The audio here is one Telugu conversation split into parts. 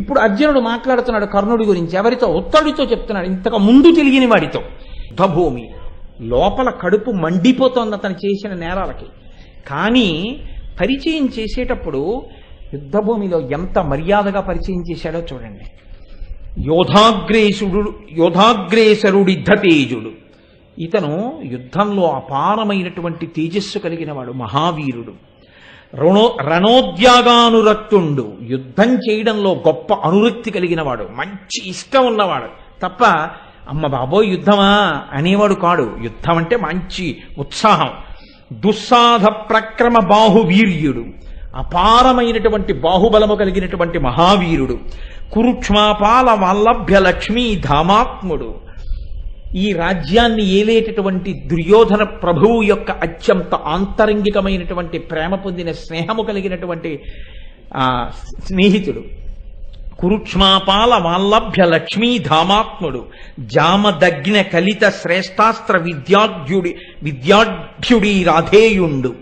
ఇప్పుడు అర్జునుడు మాట్లాడుతున్నాడు కర్ణుడి గురించి. ఎవరితో? ఉత్తరుడితో చెప్తున్నాడు, ఇంతకు ముందు తెలియని వాడితో. యుద్ధభూమి లోపల కడుపు మండిపోతోంది అతను చేసిన నేరాలకి. కానీ పరిచయం చేసేటప్పుడు యుద్ధభూమిలో ఎంత మర్యాదగా పరిచయం చేశాడో చూడండి. యోధాగ్రేసరుడిద్ధతేజుడు, ఇతను యుద్ధంలో అపారమైనటువంటి తేజస్సు కలిగిన వాడు, మహావీరుడు. రణోద్యాగానురక్తుండు, యుద్ధం చేయడంలో గొప్ప అనురక్తి కలిగిన వాడు, మంచి ఇష్టం ఉన్నవాడు తప్ప అమ్మ బాబోయ్ యుద్ధమా అనేవాడు కాడు. యుద్ధం అంటే మంచి ఉత్సాహం. దుస్సాధ ప్రక్రమ బాహువీర్యుడు, అపారమైనటువంటి బాహుబలము కలిగినటువంటి మహావీరుడు. కురుక్ష్మాపాల వల్లభ్య లక్ష్మీ ధామాత్ముడు, ఈ రాజ్యాన్ని ఏలేటటువంటి దుర్యోధన ప్రభువు యొక్క అత్యంత ఆంతరంగికమైనటువంటి ప్రేమ పొందిన స్నేహము కలిగినటువంటి స్నేహితుడు. కురుక్ష్మాపాల వల్లభ్య లక్ష్మీ ధామాత్ముడు, జామదగ్న కలిత శ్రేష్టాస్త్ర విద్యాఢ్యుడి రాధేయుండు.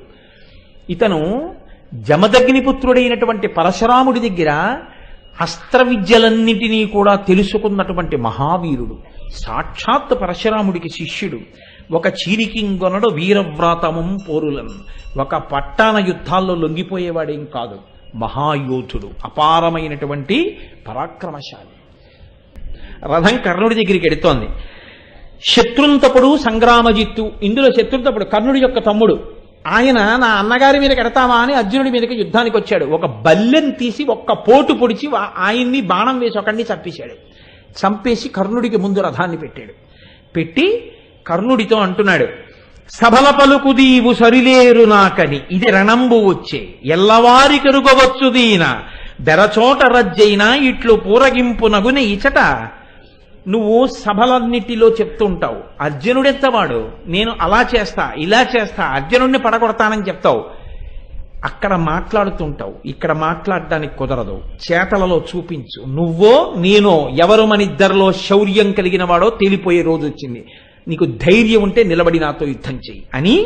ఇతను జమదగ్నిపుత్రుడైనటువంటి పరశురాముడి దగ్గర అస్త్ర విద్యలన్నిటినీ కూడా తెలుసుకున్నటువంటి మహావీరుడు, సాక్షాత్ పరశురాముడికి శిష్యుడు. ఒక చీరికింగొనడు వీరవ్రాతమం పోరులను, ఒక పట్టాన యుద్ధాల్లో లొంగిపోయేవాడేం కాదు, మహాయోధుడు, అపారమైనటువంటి పరాక్రమశాలి. రథం కర్ణుడి దగ్గరికి ఎడుతోంది. శత్రుంతపుడు సంగ్రామజిత్తు, ఇందులో శత్రుంతపుడు కర్ణుడి యొక్క తమ్ముడు. ఆయన నా అన్నగారి మీద కడతామా అని అర్జునుడి మీదకి యుద్ధానికి వచ్చాడు. ఒక బల్లెం తీసి ఒక్క పోటు పొడిచి ఆయన్ని బాణం వేసి ఒకడిని చంపేశాడు. చంపేసి కర్ణుడికి ముందు రథాన్ని పెట్టాడు. పెట్టి కర్ణుడితో అంటున్నాడు, సభల పలుకుదీవు సరిలేరు నాకని ఇది రణంబు వచ్చే ఎల్లవారి కరుగవచ్చు దీన బెరచోట రజ్జైనా ఇట్లు పూరగింపునగునే ఇచట. నువ్వు సభలన్నిటిలో చెప్తుంటావు, అర్జునుడెత్తవాడు, నేను అలా చేస్తా ఇలా చేస్తా, అర్జునుడిని పడగొడతానని చెప్తావు. అక్కడ మాట్లాడుతుంటావు, ఇక్కడ మాట్లాడడానికి కుదరదు, చేతలలో చూపించు. నువ్వో నేనో ఎవరు మన ఇద్దరిలో శౌర్యం కలిగిన వాడో తేలిపోయే రోజు వచ్చింది. నీకు ధైర్యం ఉంటే నిలబడి నాతో యుద్ధం చెయ్యి అని.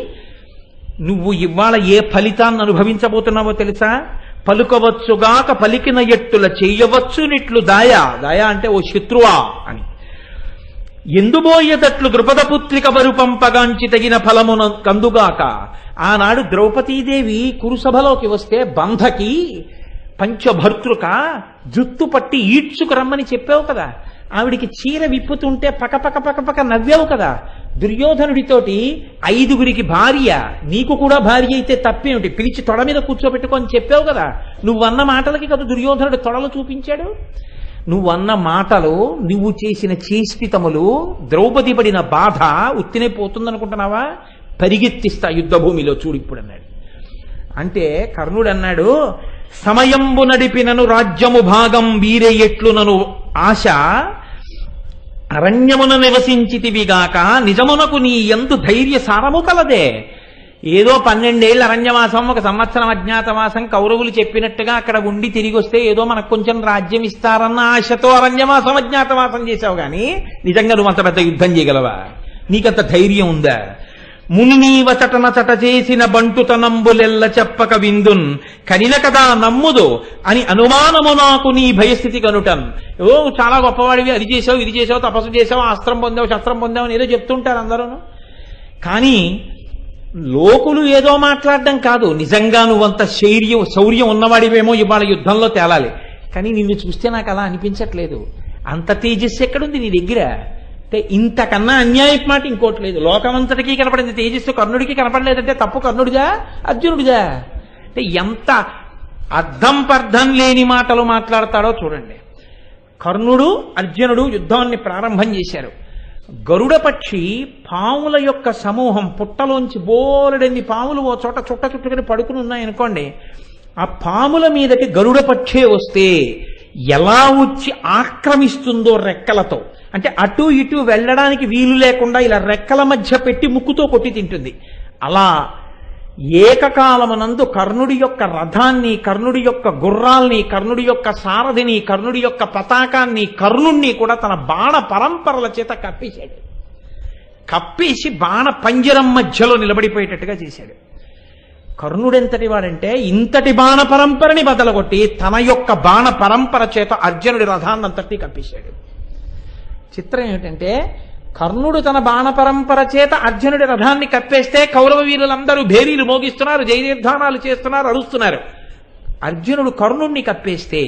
నువ్వు ఇవాళ ఏ ఫలితాన్ని అనుభవించబోతున్నావో తెలుసా? పలుకవచ్చుగాక పలికిన ఎట్టుల చెయ్యవచ్చు నిట్లు దాయా, దాయా అంటే ఓ శత్రువా అని. ఎందుబోయేటట్లు ద్రుపదపుత్రిక వరు పంపగాంచి తగిన ఫలమున కందుగాక. ఆనాడు ద్రౌపదీదేవి కురుసభలోకి వస్తే బంధకి పంచభర్తృక జుత్తు పట్టి ఈడ్చుకు రమ్మని చెప్పావు కదా. ఆవిడికి చీర విప్పుతుంటే పకపక పకపక నవ్వావు కదా. దుర్యోధనుడితోటి 5గురికి భార్య, నీకు కూడా భార్య అయితే తప్పేమిటి, పిలిచి తొడ మీద కూర్చోబెట్టుకొని చెప్పావు కదా. నువ్వన్న మాటలకి కదా దుర్యోధనుడు తొడలు చూపించాడు. నువ్వన్న మాటలు, నువ్వు చేసిన చేష్టితములు, ద్రౌపది పడిన బాధ ఉత్తినే పోతుందనుకుంటున్నావా? పరిగెత్తిస్తా యుద్ధభూమిలో చూడు ఇప్పుడు అన్నాడు. అంటే కర్ణుడు అన్నాడు, సమయంబు నడిపినను రాజ్యము భాగం వీరే ఎట్లునను ఆశ అరణ్యమున నివసించితివిగాక నిజమునకు నీ యందు ధైర్య సారము కలదే. ఏదో 12 ఏళ్ళ అరణ్యవాసం, 1 సంవత్సరం అజ్ఞాతవాసం కౌరవులు చెప్పినట్టుగా అక్కడ ఉండి తిరిగి వస్తే ఏదో మనకు కొంచెం రాజ్యం ఇస్తారన్న ఆశతో అరణ్యవాసం అజ్ఞాతవాసం చేశావు గాని నిజంగా నువ్వు అంత పెద్ద యుద్ధం చేయగలవా? నీకంత ధైర్యం ఉందా? మునినీవ చటన చట చేసిన బంటుతనంబులెల్ల చెప్పక విందున్ కనిన కదా నమ్ముదు అని అనుమానము నాకు నీ భయస్థితి కనుటన్. ఓ చాలా గొప్పవాడివి, అది చేసావు ఇది చేసావు, తపస్సు చేసావు, అస్త్రం పొందావు శస్త్రం పొందావు అని ఏదో చెప్తుంటారు అందరూ. కానీ లోకులు ఏదో మాట్లాడడం కాదు, నిజంగా నువ్వంత శౌర్యం ఉన్నవాడివేమో ఇవాళ యుద్ధంలో తేలాలి. కానీ నిన్ను చూస్తే నాకు అలా అనిపించట్లేదు. అంత తేజస్సు ఎక్కడుంది నీ దగ్గర? అంటే ఇంతకన్నా అన్యాయపు మాట ఇంకోటి లేదు. లోకమంతటికీ కనపడింది తేజస్సు, కర్ణుడికి కనపడలేదంటే తప్పు కర్ణుడిదా అర్జునుడిదా? అంటే ఎంత అర్థం పర్థం లేని మాటలు మాట్లాడతాడో చూడండి. కర్ణుడు అర్జునుడు యుద్ధాన్ని ప్రారంభం చేశారు. గరుడ పక్షి పాముల యొక్క సమూహం, పుట్టలోంచి బోలెడన్ని పాములు ఓ చోట చుట్టుకుని పడుకుని ఉన్నాయనుకోండి. ఆ పాముల మీదకి గరుడ పక్షే వస్తే ఎలా వచ్చి ఆక్రమిస్తుందో రెక్కలతో, అంటే అటు ఇటు వెళ్ళడానికి వీలు లేకుండా ఇలా రెక్కల మధ్య పెట్టి ముక్కుతో కొట్టి తింటుంది. అలా ఏకకాలమునందు కర్ణుడి యొక్క రథాన్ని, కర్ణుడి యొక్క గుర్రాల్ని, కర్ణుడి యొక్క సారథిని, కర్ణుడి యొక్క పతాకాన్ని, కర్ణుణ్ణి కూడా తన బాణ పరంపరల చేత కప్పేశాడు. కప్పేసి బాణ పంజరం మధ్యలో నిలబడిపోయేటట్టుగా చేశాడు. కర్ణుడెంతటి వాడంటే ఇంతటి బాణ పరంపరని బదలగొట్టి తన యొక్క బాణ పరంపర చేత అర్జునుడి రథాన్నంతటి కప్పేశాడు. చిత్రం ఏమిటంటే కర్ణుడు తన బాణ పరంపర చేత అర్జునుడి రథాన్ని కప్పేస్తే కౌరవ వీరులందరూ భేరీలు మోగిస్తున్నారు, జయనిర్ధానాలు చేస్తున్నారు, అరుస్తున్నారు. అర్జునుడు కర్ణుడిని కప్పేస్తే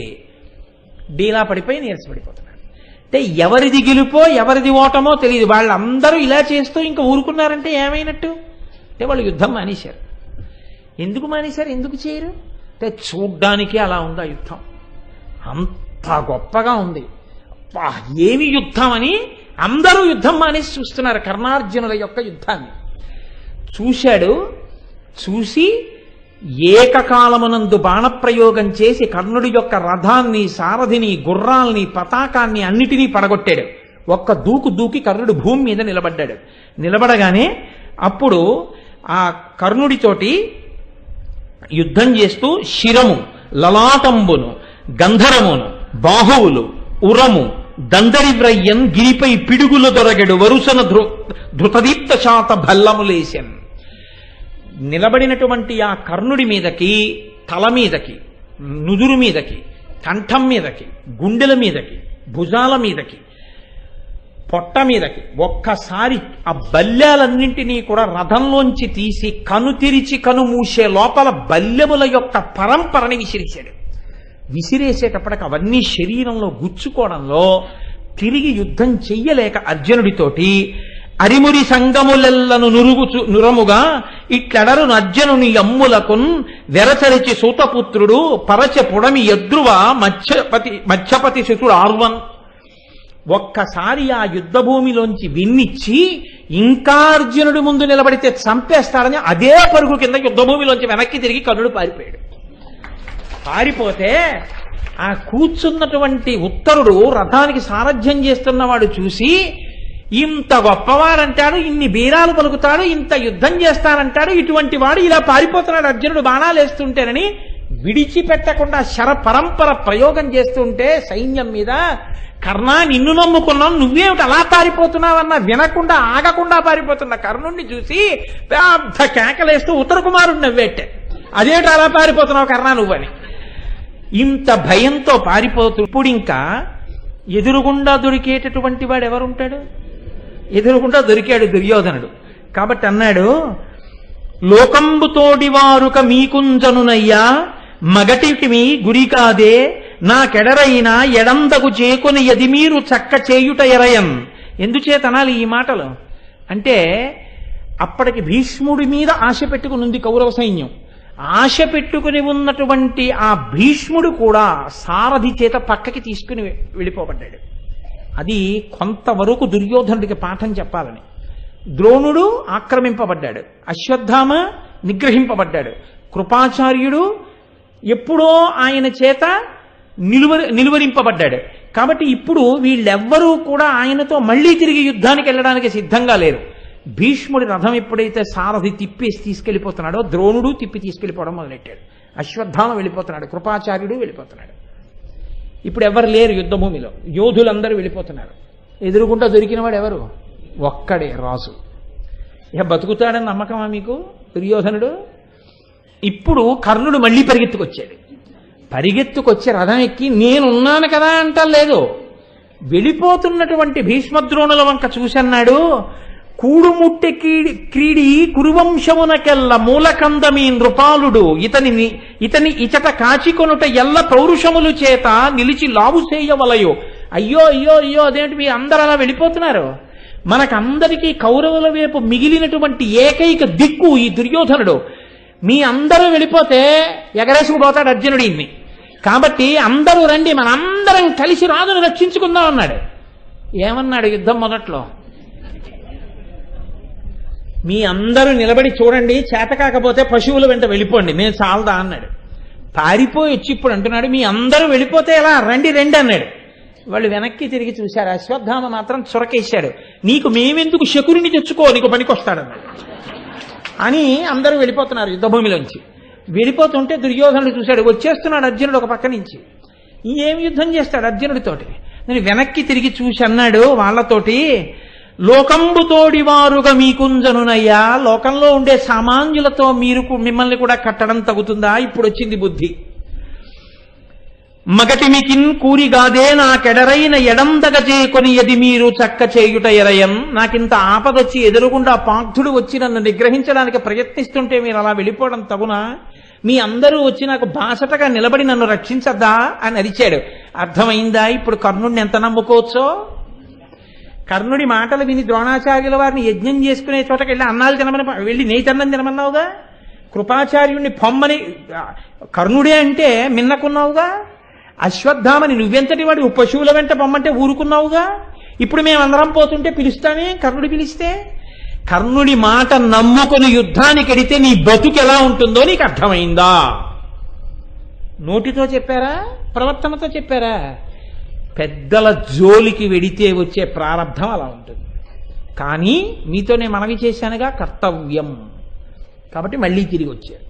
డీలా పడిపోయి నీరసపడిపోతున్నాడు. అంటే ఎవరిది గెలుపో ఎవరిది ఓటమో తెలియదు. వాళ్ళందరూ ఇలా చేస్తూ ఇంకా ఊరుకున్నారంటే ఏమైనట్టు? అంటే వాళ్ళు యుద్ధం మానేశారు. ఎందుకు మానేశారు? ఎందుకు చేయరు? అంటే చూడ్డానికి అలా ఉంది ఆ యుద్ధం, అంత గొప్పగా ఉంది. ఏమి యుద్ధం అని అందరూ యుద్ధం మానేసి చూస్తున్నారు. కర్ణార్జునుల యొక్క యుద్ధాన్ని చూశాడు. చూసి ఏకకాలమునందు బాణప్రయోగం చేసి కర్ణుడి యొక్క రథాన్ని, సారథిని, గుర్రాల్ని, పతాకాన్ని అన్నిటినీ పడగొట్టాడు. ఒక్క దూకు దూకి కర్ణుడు భూమి మీద నిలబడ్డాడు. నిలబడగానే అప్పుడు ఆ కర్ణుడితోటి యుద్ధం చేస్తూ శిరము, లలాటంబును, గంధరమును, బాహువులు, ఉరము, దందరివ్రయ్యం గిరిపై పిడుగులు దొరగడు వరుసన ధృతదీప్త శాత భల్లములేశం. నిలబడినటువంటి ఆ కర్ణుడి మీదకి, తల మీదకి, నుదురు మీదకి, కంఠం మీదకి, గుండెల మీదకి, భుజాల మీదకి, పొట్ట మీదకి ఒక్కసారి ఆ బల్యాలన్నింటినీ కూడా రథంలోంచి తీసి కను తెరిచి కను మూసే లోపల బల్యముల యొక్క పరంపరని విసిరేశాడు. విసిరేసేటప్పటికి అవన్నీ శరీరంలో గుచ్చుకోవడంలో తిరిగి యుద్ధం చెయ్యలేక అర్జునుడితోటి అరిమురి సంగములెల్లను నురముగా ఇట్లడరు అర్జునుని అమ్ములకున్ వెరచరిచి సూతపుత్రుడు పరచ పొడమి యద్రువ మధ్యపతి శిశుడు ఆర్వన్. ఒక్కసారి ఆ యుద్ధ భూమిలోంచి విన్నిచ్చి ఇంకా అర్జునుడి ముందు నిలబడితే చంపేస్తాడని అదే పరుగు కింద యుద్ధ భూమిలోంచి వెనక్కి తిరిగి కర్ణుడు పారిపోయాడు. పారిపోతే ఆ కూర్చున్నటువంటి ఉత్తరుడు, రథానికి సారథ్యం చేస్తున్నవాడు చూసి, ఇంత గొప్పవాడంటాడు, ఇన్ని బీరాలు పలుకుతాడు, ఇంత యుద్ధం చేస్తానంటాడు, ఇటువంటి వాడు ఇలా పారిపోతున్నాడు అర్జునుడు బాణాలు వేస్తుంటేనని విడిచిపెట్టకుండా శర పరంపర ప్రయోగం చేస్తుంటే సైన్యం మీద, కర్ణ నిన్ను నమ్ముకున్నాం, నువ్వేమిటి అలా పారిపోతున్నావన్నా వినకుండా ఆగకుండా పారిపోతున్న కర్ణుణ్ణి చూసి పెద్ద కేకలేస్తూ ఉత్తర కుమారుడు నవ్వేట్టే. అదేమిటి అలా పారిపోతున్నావు కర్ణ నువ్వని. ఇంత భయంతో పారిపోతూ ఇప్పుడు ఇంకా ఎదురుగుండా దొరికేటటువంటి వాడు ఎవరుంటాడు? ఎదురుగుండా దొరికాడు దుర్యోధనుడు. కాబట్టి అన్నాడు, లోకంబుతోడివారుక మీకుంజనునయ్యా మగటికి మీ గురి కాదే నాకెడరైనా ఎడందగు చేకొని ఎది మీరు చక్క చేయుట ఎరయన్. ఎందుచేతనాలి ఈ మాటలు అంటే, అప్పటికి భీష్ముడి మీద ఆశ పెట్టుకుని ఉంది కౌరవ సైన్యం. ఆశ పెట్టుకుని ఉన్నటువంటి ఆ భీష్ముడు కూడా సారథి చేత పక్కకి తీసుకుని వెళ్ళిపోబడ్డాడు. అది కొంతవరకు దుర్యోధనుడికి పాఠం చెప్పాలని. ద్రోణుడు ఆక్రమింపబడ్డాడు, అశ్వత్థామ నిగ్రహింపబడ్డాడు, కృపాచార్యుడు ఎప్పుడో ఆయన చేత నిలువరింపబడ్డాడు. కాబట్టి ఇప్పుడు వీళ్ళెవ్వరూ కూడా ఆయనతో మళ్లీ తిరిగి యుద్ధానికి వెళ్ళడానికి సిద్ధంగా లేరు. భీష్ముడి రథం ఎప్పుడైతే సారథి తిప్పేసి తీసుకెళ్లిపోతున్నాడో ద్రోణుడు తిప్పి తీసుకెళ్లిపోవడం మొదలెట్టాడు. అశ్వత్థామ వెళ్ళిపోతున్నాడు, కృపాచార్యుడు వెళ్ళిపోతున్నాడు. ఇప్పుడు ఎవరు లేరు యుద్ధభూమిలో, యోధులందరూ వెళ్ళిపోతున్నారు. ఎదురుగుంటా దొరికినవాడు ఎవరు? ఒక్కడే రాజు. ఇక బతుకుతాడని నమ్మకమా మీకు దుర్యోధనుడు? ఇప్పుడు కర్ణుడు మళ్ళీ పరిగెత్తుకొచ్చి రథం ఎక్కి నేనున్నాను కదా అంటలేదు. వెళ్ళిపోతున్నటువంటి భీష్మద్రోణుల వంక చూసన్నాడు, కూడుముట్టె క్రీడి కురువంశమునకెల్ల మూలకందమీ నృపాలుడు ఇతని ఇచట కాచికొనుట ఎల్ల పౌరుషములు చేత నిలిచి లావు చేయవలయో. అయ్యో అయ్యో అయ్యో, అదేంటి మీ అందరు అలా వెళ్ళిపోతున్నారు? మనకందరికీ కౌరవుల వైపు మిగిలినటువంటి ఏకైక దిక్కు ఈ దుర్యోధనుడు. మీ అందరూ వెళ్ళిపోతే ఎగరేసుకుపోతాడు అర్జునుడు ఇన్ని. కాబట్టి అందరూ రండి, మనందరం కలిసి రాజును రక్షించుకుందాం అన్నాడు. ఏమన్నాడు యుద్ధం మొదట్లో? మీ అందరూ నిలబడి చూడండి, చేత కాకపోతే పశువుల వెంట వెళ్ళిపోండి, నేను చాలదా అన్నాడు. పారిపోయి వచ్చి ఇప్పుడు అంటున్నాడు, మీ అందరూ వెళ్ళిపోతే ఎలా, రండి రండి అన్నాడు. వాళ్ళు వెనక్కి తిరిగి చూశారు. అశ్వత్థామ మాత్రం చురకేశాడు, నీకు మేమెందుకు శకుని తెచ్చుకో, నీకు పనికొస్తాడన్నాడు అని. అందరూ వెళ్ళిపోతున్నారు యుద్ధభూమిలోంచి. వెళ్ళిపోతుంటే దుర్యోధనుడు చూశాడు, వచ్చేస్తున్నాడు అర్జునుడు ఒక పక్క నుంచి. ఏం యుద్ధం చేస్తాడు అర్జునుడితోటి? నేను వెనక్కి తిరిగి చూసి అన్నాడు వాళ్ళతోటి, లోకంబుతోడివారుగా మీకుంజనునయ్యా, లోకంలో ఉండే సామాన్యులతో మిమ్మల్ని కూడా కట్టడం తగుతుందా? ఇప్పుడు వచ్చింది బుద్ధి. మగటిమికిన్ కూరిగాదే నాకెడరైన ఎడందగజే కొని ఎది మీరు చక్క చేయుట ఎరయం. నాకింత ఆపదొచ్చి ఎదురుగుండా పార్థుడు వచ్చి నన్ను నిగ్రహించడానికి ప్రయత్నిస్తుంటే మీరు అలా వెళ్ళిపోవడం తగునా? మీ అందరూ వచ్చి నాకు బాసటగా నిలబడి నన్ను రక్షించద్దా అని అరిచాడు. అర్థమైందా ఇప్పుడు కర్ణుడిని ఎంత నమ్ముకోవచ్చో? కర్ణుడి మాటలు విని ద్రోణాచార్యుల వారిని యజ్ఞం చేసుకునే చోటకి వెళ్ళి అన్నాలు తినమని వెళ్ళి నెయ్యి తినమన్నావుగా. కృపాచార్యుణ్ణి పొమ్మని కర్ణుడే అంటే మిన్నకున్నావుగా. అశ్వత్థామని నువ్వెంతటి వాడి పశువుల వెంట పొమ్మంటే ఊరుకున్నావుగా. ఇప్పుడు మేమందరం పోతుంటే పిలుస్తానే కర్ణుడి పిలిస్తే. కర్ణుడి మాట నమ్ముకుని యుద్ధానికి ఎడితే నీ బతుకు ఎలా ఉంటుందో నీకు అర్థమైందా? నోటితో చెప్పారా, ప్రవర్తనతో చెప్పారా? పెద్దల జోలికి వెడితే వచ్చే ప్రారంధం అలా ఉంటుంది. కానీ మీతో నేను మనవి చేశానుగా, కర్తవ్యం. కాబట్టి మళ్ళీ తిరిగి వచ్చారు.